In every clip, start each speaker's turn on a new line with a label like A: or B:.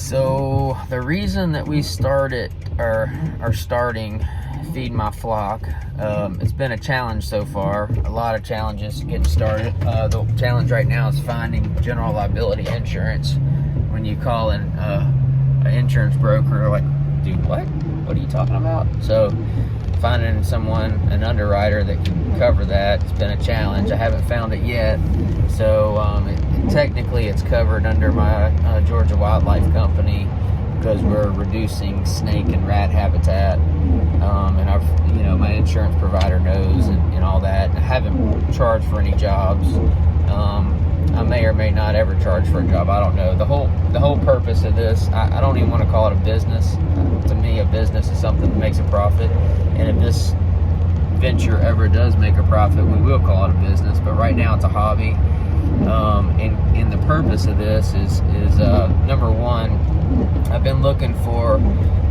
A: So the reason that we started or are starting Feed My Flock, it's been a challenge so far. A lot of challenges getting started. The challenge right now is finding general liability insurance. When you call an insurance broker, like, dude, what are you talking about? So finding someone, an underwriter that can cover that, it's been a challenge. I haven't found it yet. So technically it's covered under my Georgia Wildlife Company because we're reducing snake and rat habitat. And my insurance provider knows and all that. I haven't charged for any jobs. I may or may not ever charge for a job. I don't know. The whole purpose of this, I don't even want to call it a business. To me, a business is something that makes a profit. And if this venture ever does make a profit, we will call it a business. But right now, it's a hobby. And the purpose of this is number one, I've been looking for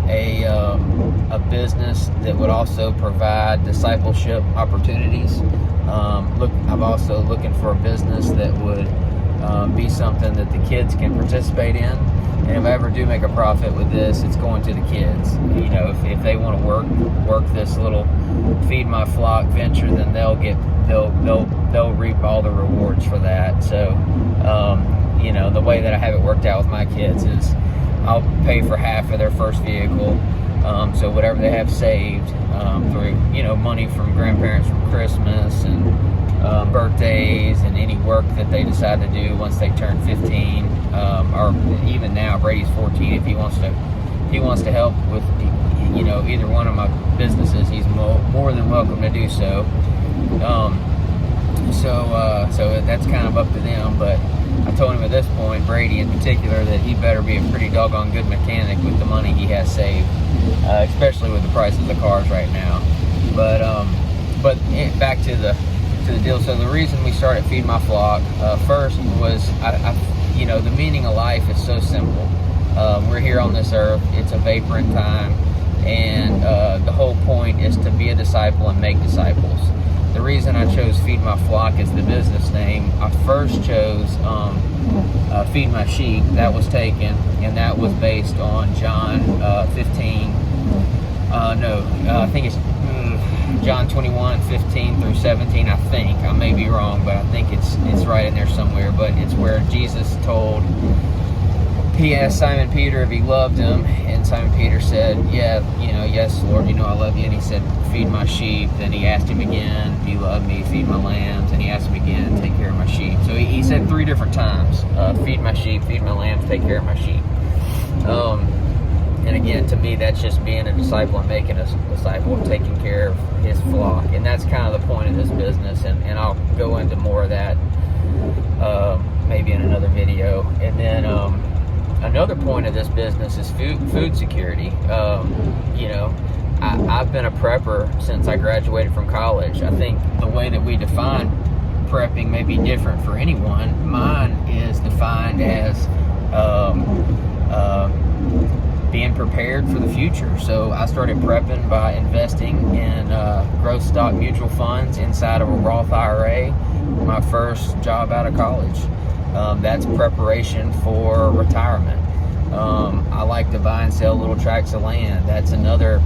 A: a business that would also provide discipleship opportunities. I'm also looking for a business that would be something that the kids can participate in. And if I ever do make a profit with this, it's going to the kids. If they want to work this little Feed My Flock venture, then they'll reap all the rewards for that. So, the way that I have it worked out with my kids is I'll pay for half of their first vehicle. So whatever they have saved through, money from grandparents from Christmas and birthdays and any work that they decide to do once they turn 15, or even now, Brady's 14. If he wants to help with, either one of my businesses, he's more than welcome to do so. So that's kind of up to them, but I told him at this point, Brady in particular, that he better be a pretty doggone good mechanic with the money he has saved, especially with the price of the cars right now. But back to the deal. So the reason we started Feed My Flock first was, the meaning of life is so simple. We're here on this earth. It's a vapor in time, and the whole point is to be a disciple and make disciples. The reason I chose Feed My Flock as the business name, I first chose Feed My Sheep. That was taken, and that was based on John 15. I think it's John 21, 15 through 17, I think. I may be wrong, but I think it's right in there somewhere. But it's where Jesus he asked Simon Peter if he loved him, and Simon Peter said, yes, Lord, I love you. And he said, feed my sheep. Then he asked him again, do you love me? Feed my lambs. And he asked him again, take care of my sheep. So he said 3 different times, feed my sheep, feed my lambs, take care of my sheep. And again, to me, that's just being a disciple and making a disciple and taking care of his flock. And that's kind of the point of this business. And I'll go into more of that maybe in another video. And then another point of this business is food security. I've been a prepper since I graduated from college. I think the way that we define prepping may be different for anyone. Mine is defined as being prepared for the future. So I started prepping by investing in growth stock mutual funds inside of a Roth IRA, my first job out of college. That's preparation for retirement. I like to buy and sell little tracts of land. That's another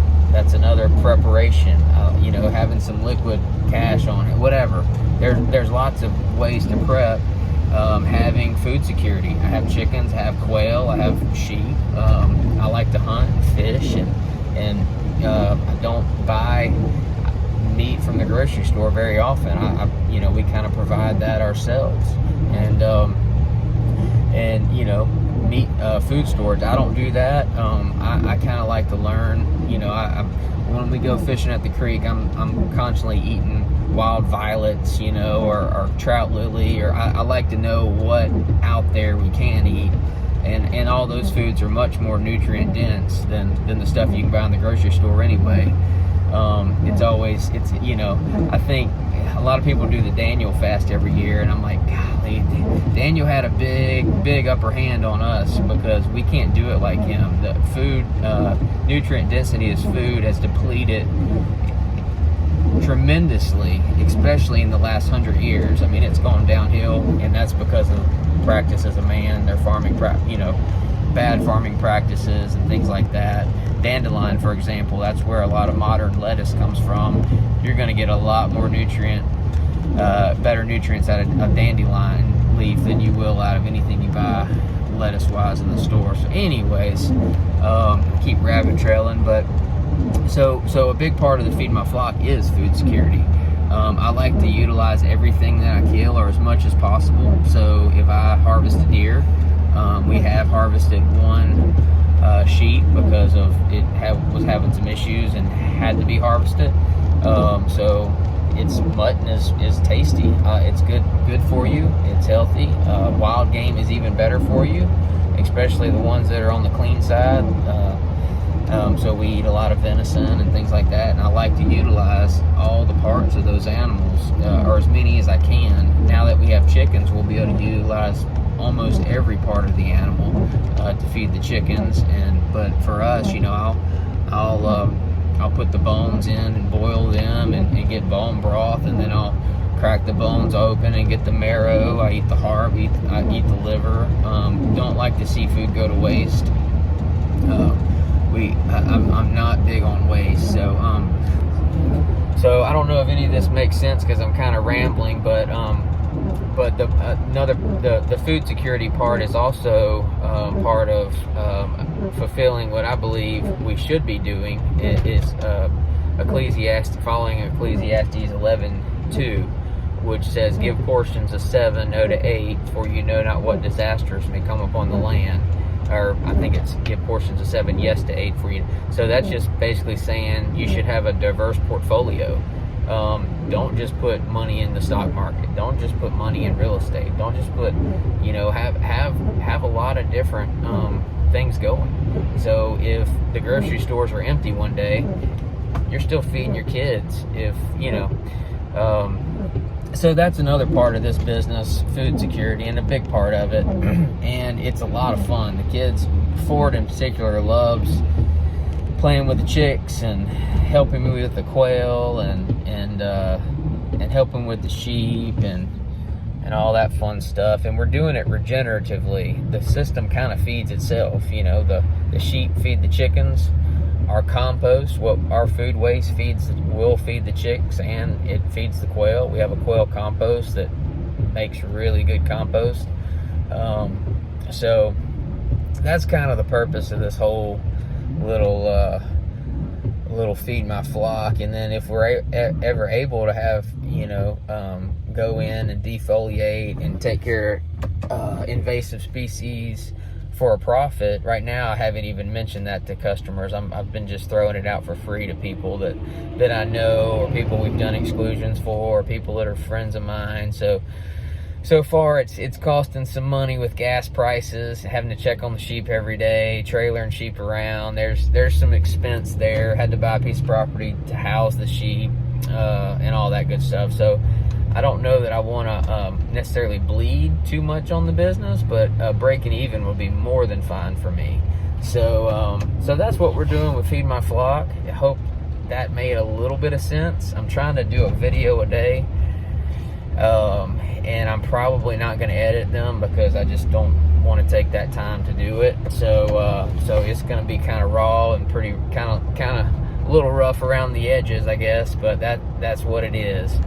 A: preparation. Having some liquid cash on it, whatever. There's lots of ways to prep. Having food security. I have chickens, I have quail, I have sheep. I like to hunt and fish, and I don't buy meat from the grocery store very often. We kind of provide that ourselves, and meat food storage. I don't do that. I kind of like to learn. When we go fishing at the creek, I'm constantly eating wild violets, or trout lily, or I like to know what out there we can eat. And all those foods are much more nutrient dense than the stuff you can buy in the grocery store anyway. I think a lot of people do the Daniel fast every year, and I'm like, golly, Daniel had a big upper hand on us because we can't do it like him. The food, nutrient density of food has depleted tremendously, especially in the last 100 years. I mean, it's gone downhill, and that's because of practice as a man, their farming, bad farming practices and things like that. Dandelion, for example, that's where a lot of modern lettuce comes from. You're going to get a lot more better nutrients out of dandelion leaf than you will out of anything you buy lettuce-wise in the store. So anyways, keep rabbit trailing, but so a big part of the Feed My Flock is food security. I like to utilize everything that I kill, or as much as possible. So if I harvest a deer, we have harvested one sheep because of was having some issues and had to be harvested. So its mutton is tasty. It's good for you. It's healthy. Wild game is even better for you, especially the ones that are on the clean side. So we eat a lot of venison and things like that, and I like to utilize all the parts of those animals, or as many as I can. Now that we have chickens, we'll be able to utilize almost every part of the animal to feed the chickens. But for us, I'll put the bones in and boil them and get bone broth, and then I'll crack the bones open and get the marrow. I eat the heart, I eat the liver. Don't like the seafood go to waste. I'm not big on waste, so I don't know if any of this makes sense because I'm kind of rambling, but the food security part is also part of fulfilling what I believe we should be doing. Is following Ecclesiastes 11:2, which says, "Give portions of 7, no to 8, for you know not what disasters may come upon the land." Or I think it's give portions of 7, yes to 8 for you. So that's just basically saying you should have a diverse portfolio. Don't just put money in the stock market. Don't just put money in real estate. Don't just put, have a lot of different things going. So if the grocery stores are empty one day, you're still feeding your kids. So that's another part of this business, food security, and a big part of it. And it's a lot of fun. The kids, Ford in particular, loves playing with the chicks and helping me with the quail and helping with the sheep and all that fun stuff. And we're doing it regeneratively. The system kind of feeds itself. The sheep feed the chickens. Our compost, what our food waste will feed the chicks, and it feeds the quail. We have a quail compost that makes really good compost. So that's kind of the purpose of this whole little Feed My Flock. And then if we're ever able to have, go in and defoliate and take care of invasive species for a profit. Right now, I haven't even mentioned that to customers. I've been just throwing it out for free to people that I know, or people we've done exclusions for, or people that are friends of mine. So far, it's costing some money with gas prices, having to check on the sheep every day, trailering sheep around. There's some expense there. Had to buy a piece of property to house the sheep and all that good stuff. So I don't know that I want to necessarily bleed too much on the business, but breaking even would be more than fine for me. So that's what we're doing with Feed My Flock. I hope that made a little bit of sense. I'm trying to do a video a day, and I'm probably not going to edit them because I just don't want to take that time to do it. So it's going to be kind of raw and pretty kind of a little rough around the edges, I guess, but that's what it is.